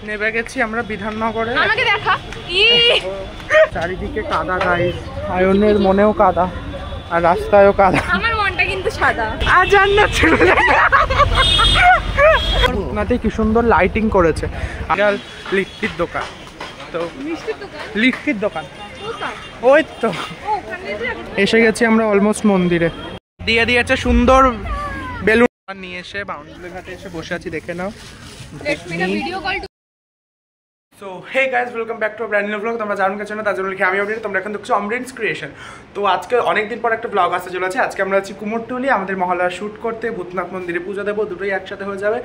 নেমে গেছি আমরা বিধাননগরে। আমাকে দেখা। চারিদিকে কাদা গাইস, আয়নের মনেও কাদা আর রাস্তায়ও কাদা। আমার মনটা কিন্তু সাদা। আর জান্নাত চলে নাতে কি সুন্দর লাইটিং করেছে। আর লিট্টির দোকান, তো লিট্টির দোকান ওই তো এসে গেছি আমরা অলমোস্ট মন্দিরে। দিয়ে দিয়েছে সুন্দর বেলুন নিয়ে এসে বাউন্ডুলে ঘাটে এসে বসে আছি, দেখে নাও। So hey guys, welcome back to brand new blog. তোমরা জানো কিছু না, তার জন্য লিখে আমি অমরিন। তোমরা এখন দেখছো অমরিনস ক্রিয়েশন। তো আজকে অনেকদিন পর একটা ব্লগ আসতে চলেছে। আজকে আমরা আছি কুমোরটুলি, আমাদের মহল্লার শ্যুট করতে, ভূতনাথ মন্দিরে পুজো দেবো, দুটোই একসাথে হয়ে যাবে।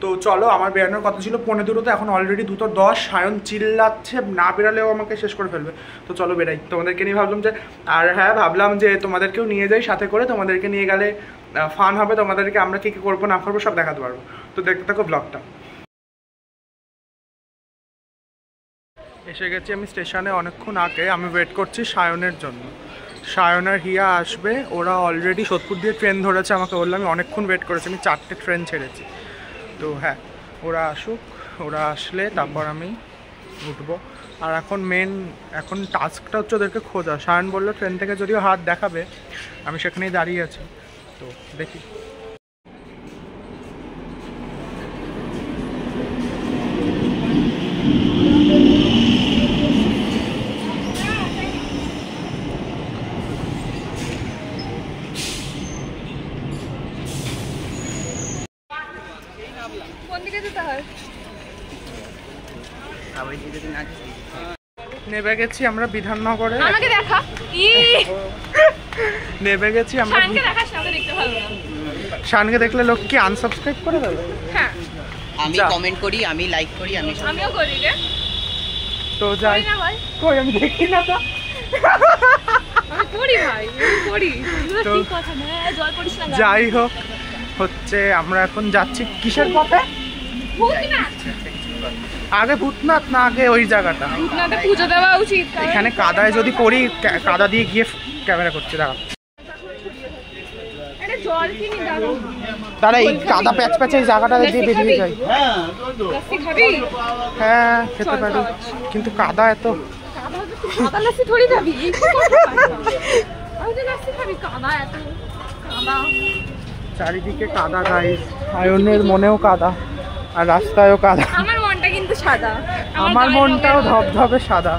তো চলো, আমার বেরোনোর কথা ছিল 15:02, এখন অলরেডি 2:10। সায়ন চিল্লাচ্ছে, না বেরালেও আমাকে শেষ করে ফেলবে। তো চলো বেরাই, তোমাদেরকে নিয়ে ভাবলাম যে, আর হ্যাঁ ভাবলাম যে তোমাদেরকেও নিয়ে যাই সাথে করে। তোমাদেরকে নিয়ে গেলে ফান হবে, তোমাদেরকে আমরা কী কী করবো না করবো সব দেখাতে পারবো। তো দেখতে থাকো ব্লগটা। এসে গেছি আমি স্টেশনে অনেকক্ষণ আগে। আমি ওয়েট করছি সায়নের জন্য। সায়ন আর হিয়া আসবে, ওরা অলরেডি সোদপুর দিয়ে ট্রেন ধরেছে। আমাকে বললাম আমি অনেকক্ষণ ওয়েট করেছি, আমি 4টে ট্রেন ছেড়েছি। তো হ্যাঁ, ওরা আসুক, ওরা আসলে তারপর আমি উঠবো। আর এখন টাস্কটা হচ্ছে ওদেরকে খোঁজা। সায়ন বললো ট্রেন থেকে যদিও হাত দেখাবে, আমি সেখানেই দাঁড়িয়ে আছি। তো দেখি। নেমে গেছি আমরা বিধাননগরে। আমাকে দেখা। নেমে গেছি আমরা। শানকে দেখলে লোক কি আনসাবস্ক্রাইব করে দেবে? হ্যাঁ, আমি কমেন্ট করি, আমি লাইক করি, আমিও করি রে। তো যাই না ভাই, কই আমি দেখি না তো। আমি করি ভাই, আমি করি। ঠিক কথা না, জয় করিস না। যাই হোক, হচ্ছে আমরা এখন যাচ্ছি কিসের পথে? ভূতনাথ। আগে ভূতনাথ না, আগে ওই জায়গাটা। ভূতনাথে পুজো দেওয়া উচিত। এখানে কাদায় যদি পড়ি, কাদা দিয়ে গিয়ে ক্যামেরা করছি। দাঁড়া তারা এই কাদা প্যাচ প্যাচে এই জায়গাটা দিয়ে বেরিয়ে যায়। হ্যাঁ খেতে পারি, কিন্তু কাদা এত। চারিদিকে কাদা গাইস, আয়নের মনেও কাদা আর রাস্তায়ও কাদা। আমার মনটা কিন্তু সাদা। আমার মনটাও ধবধবে সাদা।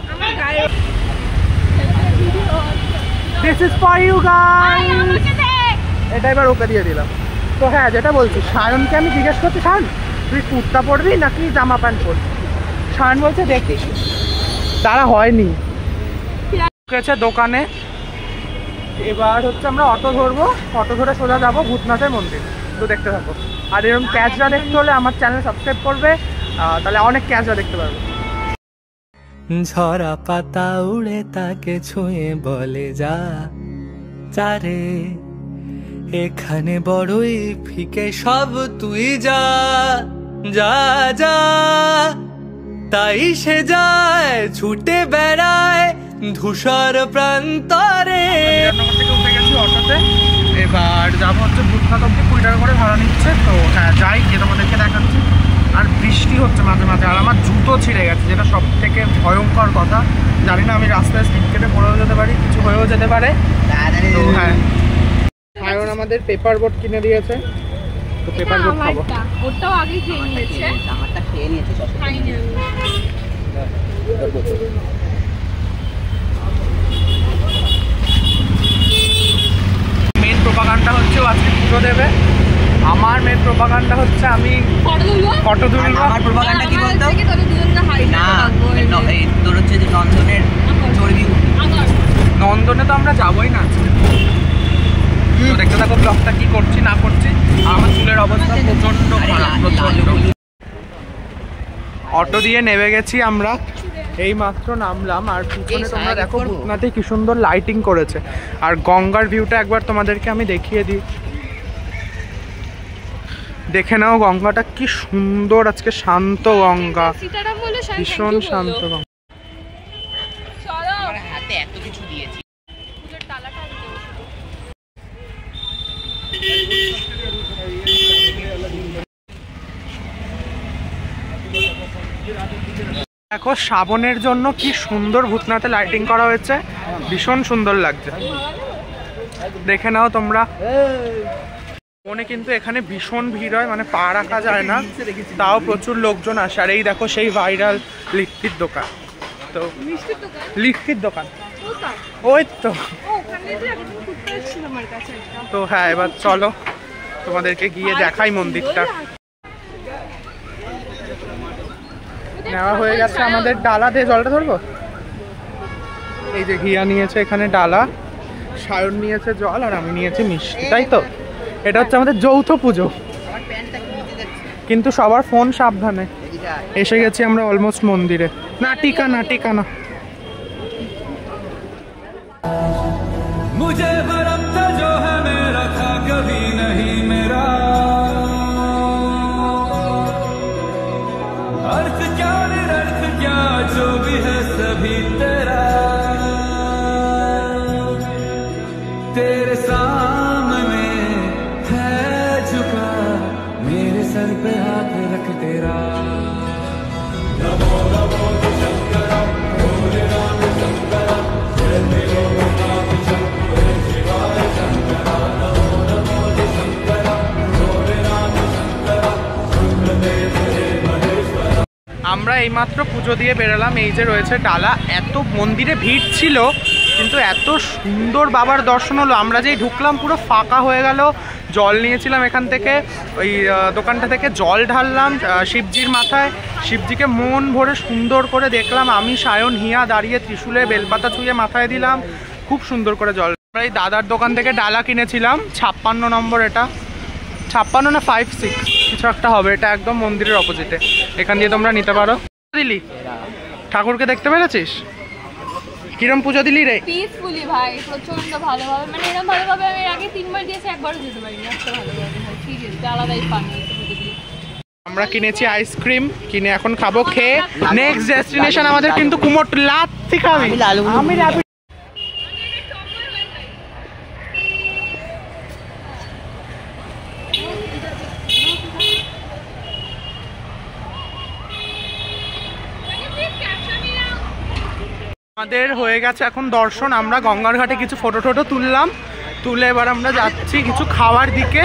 This is for you guys. এটা এবার ওকে দিয়ে দিলাম। তো হ্যাঁ, যেটা বলছি, সায়নকে আমি জিজ্ঞেস করছি, সায়ন তুই কুর্তা পরবি নাকি জামা প্যান্ট পরবি? সায়ন বলছে দেখি, তারা হয়নি গেছে দোকানে। এবার হচ্ছে আমরা অটো ধরবো, অটো ধরে সোজা যাবো ভূতনাথের মন্দির। তো দেখতে থাকো। আর এরকম ক্যাচরা দেখতে হলে আমার চ্যানেল সাবস্ক্রাইব করবে, তাহলে অনেক ক্যাচরা দেখতে পারবে। ঝরা পাতা উড়ে তাকে ছুঁয়ে বলে যা চারে, এখানে বড়ই ফিকে সব তুই যা যা যা। তাই সে যায় ছুটে বেড়ায় ধূসর প্রান্তরে। উঠে গেছি অটোতে, এবার যাবো হচ্ছে ভূতনাথ অব্দি। 20 টাকা করে ভাড়া নিচ্ছে। তো হ্যাঁ যাই, গিয়ে তোমাদেরকে দেখাচ্ছি। আর বৃষ্টি হচ্ছে মাঝে মাঝে, আর আমার জুতো ছিঁড়ে গেছে, যেটা সব থেকে ভয়ঙ্কর কথা। জানি না, আমি রাস্তায় স্লিপ কেটে পড়েও যেতে পারি, কিছু হয়েও যেতে পারে। তো হ্যাঁ, সায়ন আমাদের পেপার বোট কিনে দিয়েছে। তো পেপার বোট খাবো। ওটাও আগে খেয়ে নিয়েছে, আমারটা খেয়ে নিয়েছে। মেন প্রোপাগান্ডা হচ্ছে ও আজকে পুজো দেবে। আমার মেন প্রোপাগান্ডা হচ্ছে আমি ফটো তুলবো। আমার প্রোপাগান্ডা কি বলতো? না, তোর হচ্ছে যে নন্দনের চর্বি। নন্দনে তো আমরা যাবোই না। তো দেখতে থাকো ব্লগটা কি করছি না করছি। আমার চুলের অবস্থা প্রচন্ড খারাপ। অটো দিয়ে নেমে গেছি আমরা, এই মাত্র নামলাম। আর পিছনে তোমরা দেখো ভূতনাথে কি সুন্দর লাইটিং করেছে। আর গঙ্গার ভিউটা একবার তোমাদেরকে আমি দেখিয়ে দিই, দেখে নাও গঙ্গাটা কি সুন্দর। আজকে শান্ত গঙ্গা, ভীষণ শান্ত গঙ্গা। হাতে এত কিছু দিয়েছি। দেখো শ্রাবণের জন্য কি সুন্দর ভূতনাথে লাইটিং করা হয়েছে, ভীষণ সুন্দর লাগছে, দেখে নাও তোমরা। মনে কিন্তু এখানে ভীষণ ভিড় হয়, মানে পা রাখা যায় না, তাও প্রচুর লোকজন আসে। আর এই দেখো সেই ভাইরাল লিট্টির দোকান, তো লিট্টির দোকান ওই তো। তো হ্যাঁ, এবার চলো তোমাদেরকে গিয়ে দেখাই মন্দিরটা। নেওয়া হয়ে গেছে আমাদের ডালা, দিয়ে জলটা ধরবো। এই যে ঘিয়া নিয়েছে এখানে ডালা, সায়ন নিয়েছে জল, আর আমি নিয়েছি মিষ্টি, তাই তো। এটা হচ্ছে আমাদের যৌথ পুজো, কিন্তু সবার ফোন সাবধানে। এসে গেছি আমরা অলমোস্ট মন্দিরে। না টিকা না, টিকা না। मुझे भरम था जो है मेरा था कभी नहीं मेरा, अर्थ क्या निरर्थ क्या जो भी है सभी तेरा, तेरे सामने है झुका मेरे सर पे हाथ रख तेरा। नमो नमो शंकर भोले राम शंकर जय देवो नाम शंकर शिवाय शंकर, नमो नमो शंकर भोले राम शंकर रुद्रदेव हे महेश्वर। আমরা এইমাত্র পুজো দিয়ে বেরোলাম। এই যে রয়েছে ডালা, এত মন্দিরে ভিড় ছিল কিন্তু এত সুন্দর বাবার দর্শন হলো। আমরা যেই ঢুকলাম পুরো ফাঁকা হয়ে গেল। জল নিয়েছিলাম এখান থেকে, ওই দোকানটা থেকে জল ঢাললাম শিবজির মাথায়, শিবজিকে মন ভরে সুন্দর করে দেখলাম। আমি সায়ন হিয়া দাঁড়িয়ে ত্রিশূলে বেলপাতা ছুঁয়ে মাথায় দিলাম, খুব সুন্দর করে জল। আমরা এই দাদার দোকান থেকে ডালা কিনেছিলাম, 56 নম্বর, এটা 56 না 56 কিছু একটা হবে। এটা একদম মন্দিরের অপোজিটে, এখান দিয়ে তোমরা নিতে পারো। দিলি ঠাকুরকে দেখতে পেরেছিস? কিরম পুজো দিলি রে? পিসফুলি ভাই, প্রচন্ড ভালোভাবে, মানে এরকম ভালোভাবে আমি আগে 3 বার দিয়েছি, একবারও দিতে পারিনি, এত ভালোভাবে ভাই, সিরিয়াসলি আলাদাই পান হয়েছে পুজো দিয়ে। আমরা কিনেছি আইসক্রিম, কিনে এখন খাবো। খেয়ে নেক্সট ডেস্টিনেশন আমাদের কিন্তু কুমোরটুলি। লাত্তি খাবি? আমি লাভ। আমাদের হয়ে গেছে এখন দর্শন। আমরা গঙ্গার ঘাটে কিছু ফটো টটো তুললাম, তুলে এবার আমরা যাচ্ছি কিছু খাওয়ার দিকে।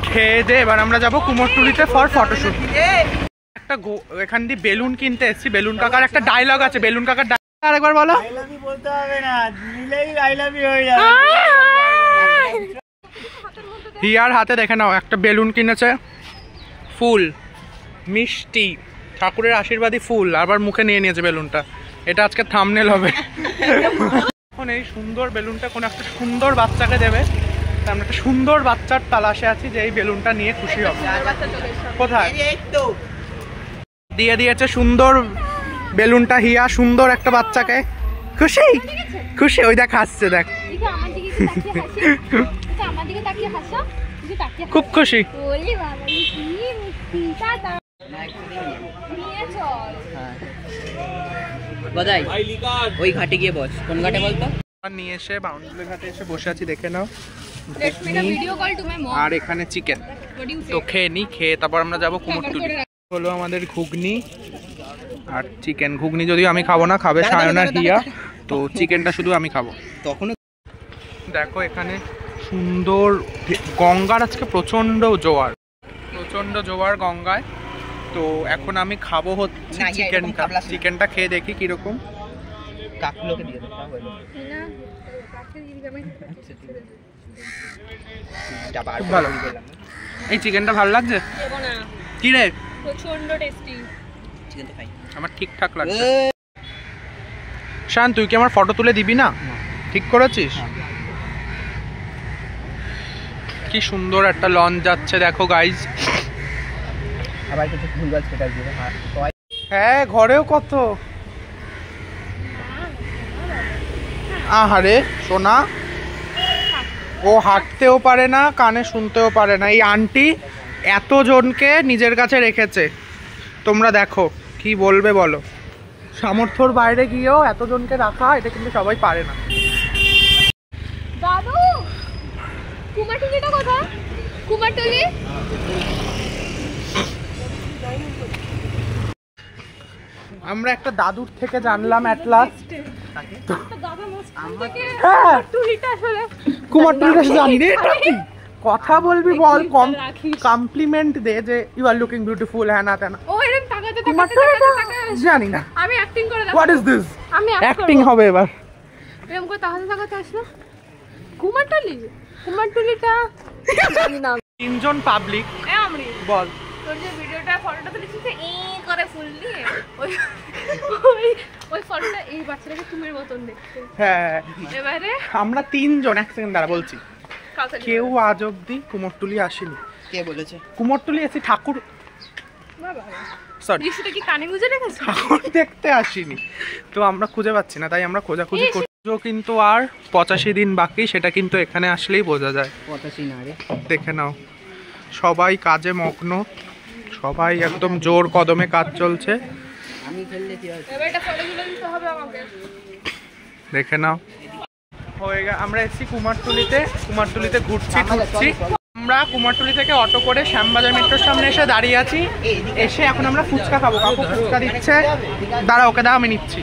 খেয়ে দিয়ে এবার আমরা যাবো কুমোরটুলিতে ফর ফটোশুট। একটা এখান দিয়ে বেলুন কিনতে এসেছি। বেলুন কাকার একটা ডায়লগ আছে, বেলুন কাকার ডায়লগ আরেকবার বলো। বলতে হবে না, নিলেই আই লাভ ইউ হয়ে যাবে। হিয়ার হাতে দেখে নাও, একটা বেলুন কিনেছে, ফুল, মিষ্টি, ঠাকুরের আশীর্বাদী ফুল, আবার মুখে নিয়ে নিয়েছে বেলুনটা। এটা আজকে থাম্বনেল হবে। এখন এই সুন্দর বেলুনটা কোনো একটা সুন্দর বাচ্চাকে দেবে, আমরা একটা সুন্দর বাচ্চার তালাশে আছি যে এই বেলুনটা নিয়ে খুশি হবে। কোথায় দিয়ে দিয়েছে সুন্দর বেলুনটা হিয়া, সুন্দর একটা বাচ্চাকে। খুশি খুশি, ওই দেখ হাসছে, দেখ খুব খুশি। ওই ঘাটে গিয়ে বস। কোন ঘাটে বলতো? নিয়ে এসে বাউন্ডুলি ঘাটে এসে বসে আছি, দেখে নাও। আর এখানে চিকেন, তো খেয়ে নি, খেয়ে তারপর আমরা যাবো কুমোরটুলি। হলো আমাদের ঘুগনি আর চিকেন। ঘুগনি যদিও আমি খাবো না, খাবে সায়ন আর হিয়া, তো চিকেনটা শুধু আমি খাবো। তখন দেখো এখানে সুন্দর গঙ্গার আজকে প্রচন্ড জোয়ার, প্রচন্ড জোয়ার গঙ্গায়। তো এখন আমি খাবো হচ্ছে চিকেনটা। চিকেনটা খেয়ে দেখি কিরকম। কাকুলোকে দিয়ে দাও। ভালো, এই চিকেনটা ভালো লাগছে কি রে? প্রচন্ড টেস্টি চিকেন তো খাই, আমার ঠিকঠাক লাগছে। শান, তুই কি আমার ফটো তুলে দিবি না? ঠিক করেছিস? কি সুন্দর একটা লঞ্চ যাচ্ছে দেখো গাইজ। আবার কিছু ফুল গাছ কেটে দিবে। হ্যাঁ, ঘরেও কত। আহারে সোনা, ও হাঁটতেও পারে না, কানে শুনতেও পারে না। এই আন্টি এতজনকে নিজের কাছে রেখেছে, তোমরা দেখো কি বলবে বলো। সামর্থ্যর বাইরে গিয়েও এতজনকে রাখা, এটা কিন্তু সবাই পারে না। দাদু, কুমারটুলিটা কোথায়? কুমারটুলি আমরা একটা দাদুর থেকে জানলাম এট লাস্ট কুমারটুলিটা জানি রে কথা বলবি বল কম কমপ্লিমেন্ট দে যে ইউ আর লুকিং বিউটিফুল হ্যাঁ না তেনা ও এরকম তাকাতে জানি না আমি অ্যাক্টিং করে হোয়াট ইজ দিস আমি অ্যাক্টিং হবে এবার এরকম করে তাকাতে আসলো কুমারটুলিটা জানি না তিনজন পাবলিক আমরি বল তোর যে ভিডিওটা ফটোটা তুলেছিস করে ফুল দিয়ে ওই ফটোটা এই বাচ্চাটাকে তুমির মতন দেখতে হ্যাঁ এবারে আমরা তিনজন এক সেকেন্ড দাঁড়া বলছি কেউ আজ অব্দি কুমোরটুলি আসেনি কে বলেছে কুমোরটুলি এসে ঠাকুর সরি দৃশ্যটা কি কানে গুঁজে রেখেছে ঠাকুর দেখতে আসিনি তো আমরা খুঁজে পাচ্ছি না তাই আমরা খোঁজাখুঁজি করছি কিন্তু আর 85 দিন বাকি সেটা কিন্তু এখানে আসলেই বোঝা যায় 85 না রে দেখে নাও সবাই কাজে মগ্ন সবাই একদম জোর কদমে কাজ চলছে আমি খেললে কি হয় এবার এটা ফটো তুলে দিতে হবে আমাকে দেখে নাও হয়ে গেল আমরা এসেছি কুমারটুলিতে ঘুরছি ঘুরছি আমরা কুমারটুলি থেকে অটো করে শ্যামবাজার মেট্রোর সামনে এসে দাঁড়িয়ে আছি এসে এখন আমরা ফুচকা খাবো কাকু ফুচকা দিচ্ছে দাঁড়া ওকে দাও আমি নিচ্ছি